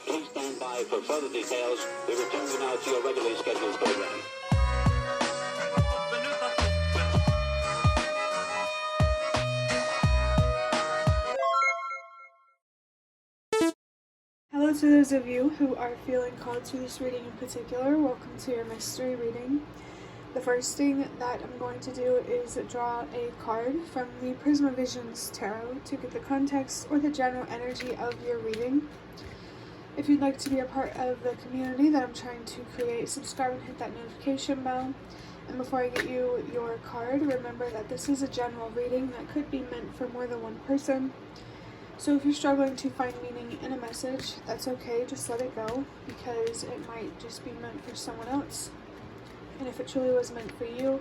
Please stand by for further details. We return you now to your regularly scheduled program. Hello to those of you who are feeling called to this reading in particular. Welcome to your mystery reading. The first thing that I'm going to do is draw a card from the Prismavisions Tarot to get the context or the general energy of your reading. If you'd like to be a part of the community that I'm trying to create, subscribe and hit that notification bell. And before I get you your card, remember that this is a general reading that could be meant for more than one person. So if you're struggling to find meaning in a message, that's okay, just let it go, because it might just be meant for someone else. And if it truly was meant for you,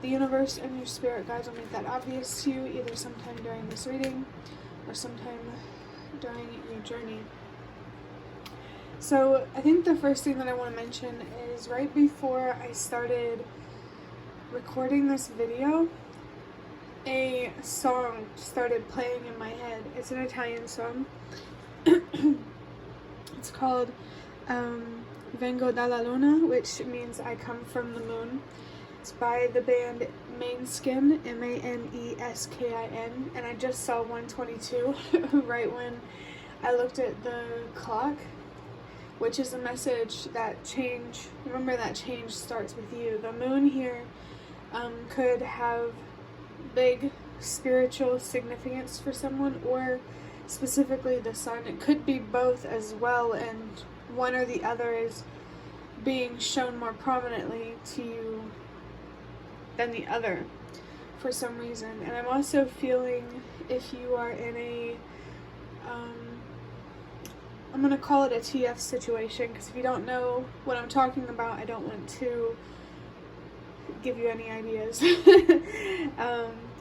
the universe and your spirit guides will make that obvious to you, either sometime during this reading or sometime during your journey. So I think the first thing that I want to mention is right before I started recording this video, a song started playing in my head. It's an Italian song. It's called Vengo dalla Luna, which means I come from the moon. It's by the band Maneskin, Maneskin, and I just saw 122 right when I looked at the clock, which is a message that change, remember that change starts with you. The moon here could have big spiritual significance for someone, or specifically the sun. It could be both as well, and one or the other is being shown more prominently to you than the other for some reason. And I'm also feeling, if you are in a I'm going to call it a TF situation, because if you don't know what I'm talking about, I don't want to give you any ideas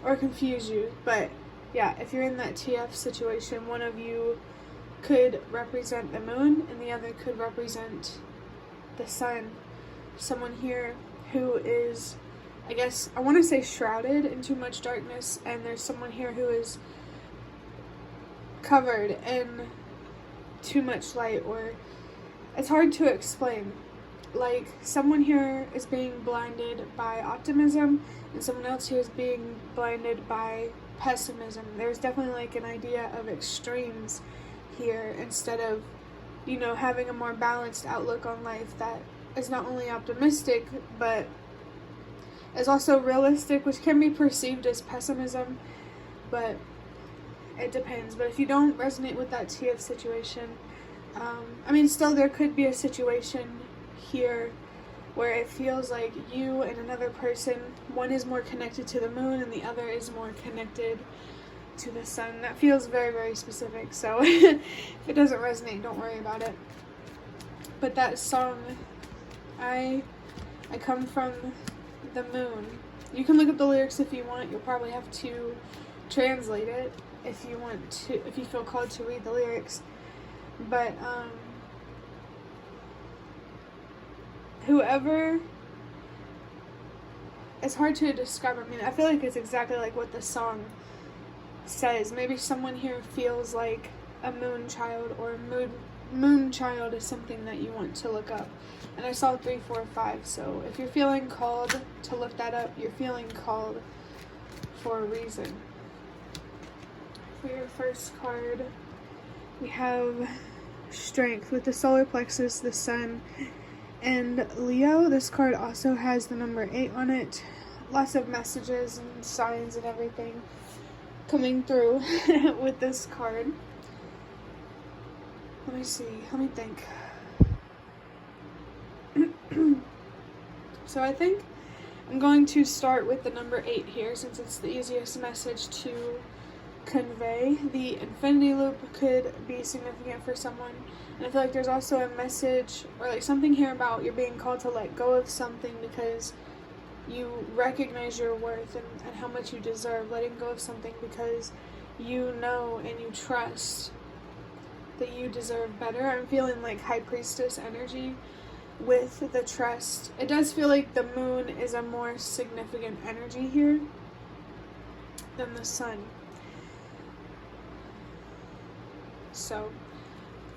or confuse you. But yeah, if you're in that TF situation, one of you could represent the moon and the other could represent the sun. Someone here who is, I guess, I want to say shrouded in too much darkness, and there's someone here who is covered in too much light, or it's hard to explain. Like, someone here is being blinded by optimism and someone else here is being blinded by pessimism. There's definitely like an idea of extremes here, instead of, you know, having a more balanced outlook on life that is not only optimistic but is also realistic, which can be perceived as pessimism, but it depends. But if you don't resonate with that TF situation, I mean, still there could be a situation here where it feels like you and another person, one is more connected to the moon and the other is more connected to the sun. That feels very, very specific, so if it doesn't resonate, don't worry about it. But that song, I come from the moon. You can look up the lyrics if you want. You'll probably have to translate it if you want to, if you feel called to read the lyrics. But whoever, it's hard to describe. I mean, I feel like it's exactly like what the song says. Maybe someone here feels like a moon child, or moon child is something that you want to look up. And I saw 3, 4, 5, so if you're feeling called to look that up, you're feeling called for a reason. For your first card, we have Strength with the solar plexus, the sun, and Leo. This card also has the number 8 on it. Lots of messages and signs and everything coming through with this card. Let me see. Let me think. So I think I'm going to start with the number 8 here, since it's the easiest message to convey. The infinity loop could be significant for someone, and I feel like there's also a message or like something here about you're being called to let go of something because you recognize your worth and how much you deserve. Letting go of something because you know and you trust that you deserve better. I'm feeling like High Priestess energy with the trust. It does feel like the moon is a more significant energy here than the sun. So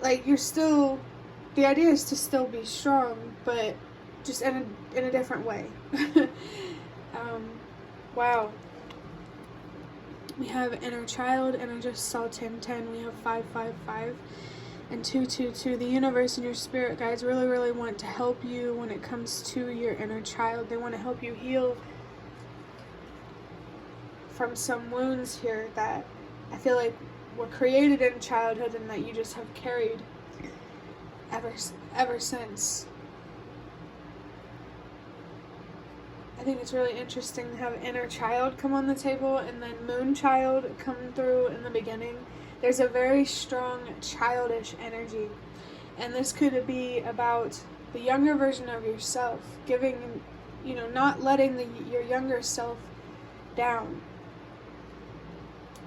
like, you're still, the idea is to still be strong, but just in a different way. Wow. We have inner child, and I just saw 1010. We have 555 and 222. The universe and your spirit guides really, really want to help you when it comes to your inner child. They want to help you heal from some wounds here that I feel like were created in childhood and that you just have carried ever since. I think it's really interesting to have inner child come on the table and then moon child come through in the beginning. There's a very strong childish energy, and this could be about the younger version of yourself, giving, not letting your younger self down.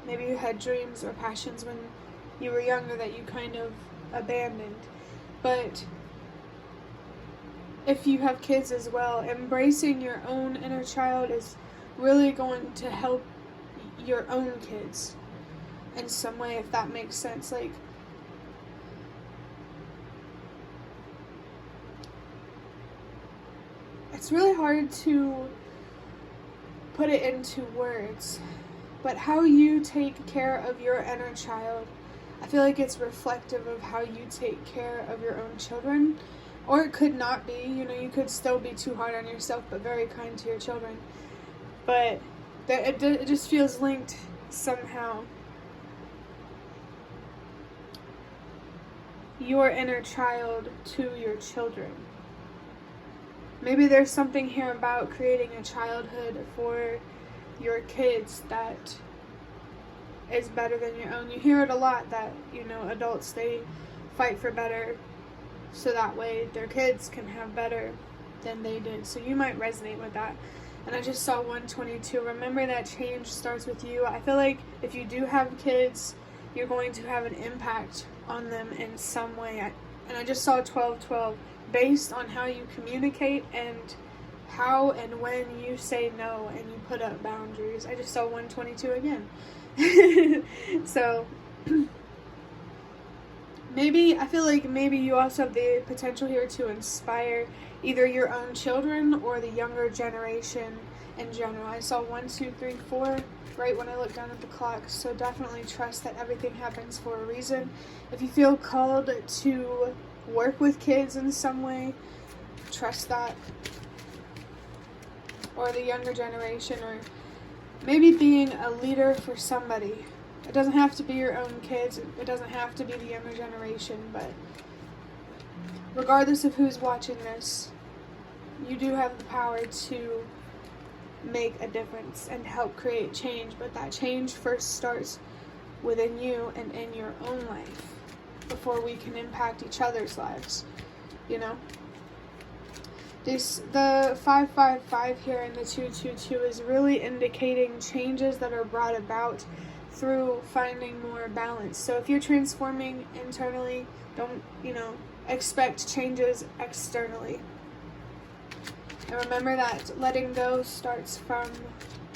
Maybe you had dreams or passions when you were younger that you kind of abandoned. But if you have kids as well, embracing your own inner child is really going to help your own kids in some way, if that makes sense. Like, it's really hard to put it into words, but how you take care of your inner child, I feel like it's reflective of how you take care of your own children. Or it could not be, you could still be too hard on yourself, but very kind to your children. But it just feels linked somehow. Your inner child to your children. Maybe there's something here about creating a childhood for your kids that is better than your own. You hear it a lot that, adults, they fight for better so that way their kids can have better than they did. So you might resonate with that. And I just saw 122. Remember that change starts with you. I feel like if you do have kids, you're going to have an impact on them in some way. And I just saw 1212. Based on how you communicate and how and when you say no and you put up boundaries. I just saw 122 again. So I feel like maybe you also have the potential here to inspire either your own children or the younger generation in general. I saw 1, 2, 3, 4 right when I looked down at the clock. So definitely trust that everything happens for a reason. If you feel called to work with kids in some way, trust that. Or the younger generation, or maybe being a leader for somebody. It doesn't have to be your own kids, it doesn't have to be the younger generation, but regardless of who's watching this, you do have the power to make a difference and help create change. But that change first starts within you and in your own life before we can impact each other's lives, The 555 here and the 222 is really indicating changes that are brought about through finding more balance. So if you're transforming internally, don't, expect changes externally. And remember that letting go starts from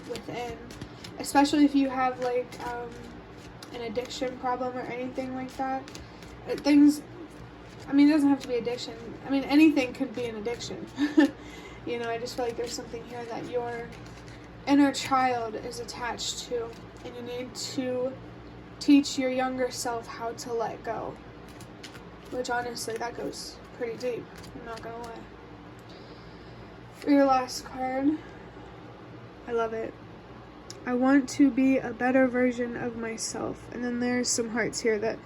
within, especially if you have an addiction problem or anything like that. It doesn't have to be addiction. Anything could be an addiction. I just feel like there's something here that your inner child is attached to, and you need to teach your younger self how to let go. Which honestly, that goes pretty deep, I'm not gonna lie. For your last card, I love it. I want to be a better version of myself. And then there's some hearts here that,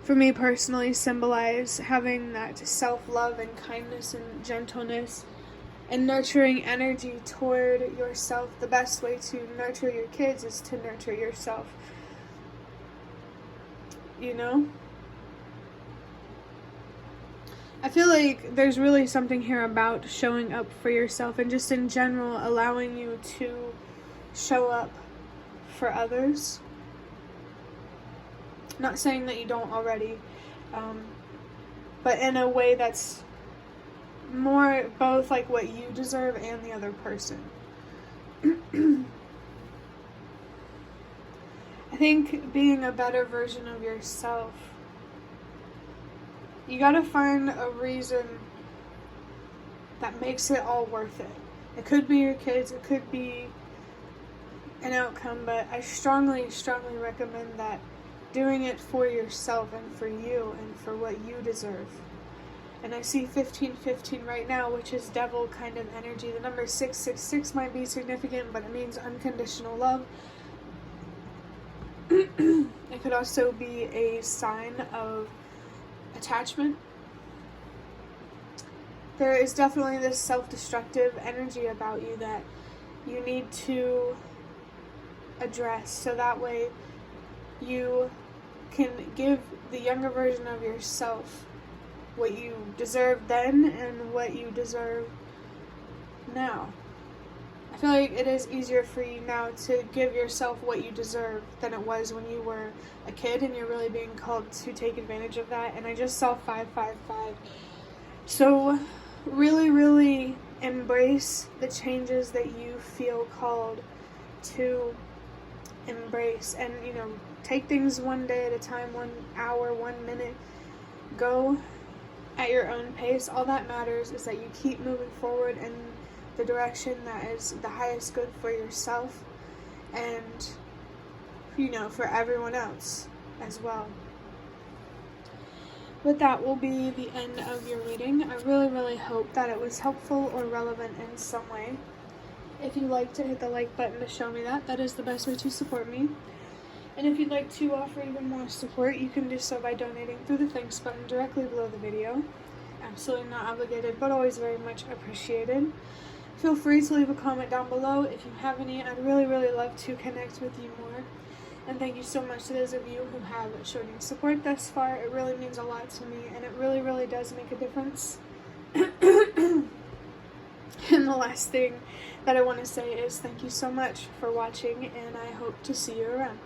for me personally, symbolize having that self-love and kindness and gentleness and nurturing energy toward yourself. The best way to nurture your kids is to nurture yourself. I feel like there's really something here about showing up for yourself and just in general allowing you to show up for others. Not saying that you don't already, but in a way that's more both like what you deserve and the other person. I think being a better version of yourself You gotta find a reason that makes it all worth it. It could be your kids, it could be an outcome, but I strongly, strongly recommend that doing it for yourself and for you and for what you deserve. And I see 1515 right now, which is devil kind of energy. The number 666 might be significant, but it means unconditional love. It could also be a sign of attachment. There is definitely this self-destructive energy about you that you need to address, so that way you can give the younger version of yourself what you deserved then and what you deserve now. I feel like it is easier for you now to give yourself what you deserve than it was when you were a kid and you're really being called to take advantage of that. And I just saw 555. So really, really embrace the changes that you feel called to embrace, and take things one day at a time, 1 hour, 1 minute. Go at your own pace. All that matters is that you keep moving forward in the direction that is the highest good for yourself and for everyone else as well. But that will be the end of your reading. I really, really hope that it was helpful or relevant in some way. If you'd like to hit the like button to show me that is the best way to support me. And if you'd like to offer even more support, you can do so by donating through the thanks button directly below the video. Absolutely not obligated, but always very much appreciated. Feel free to leave a comment down below if you have any. I'd really, really love to connect with you more. And thank you so much to those of you who have shown your support thus far. It really means a lot to me, and it really, really does make a difference. And the last thing that I want to say is thank you so much for watching, and I hope to see you around.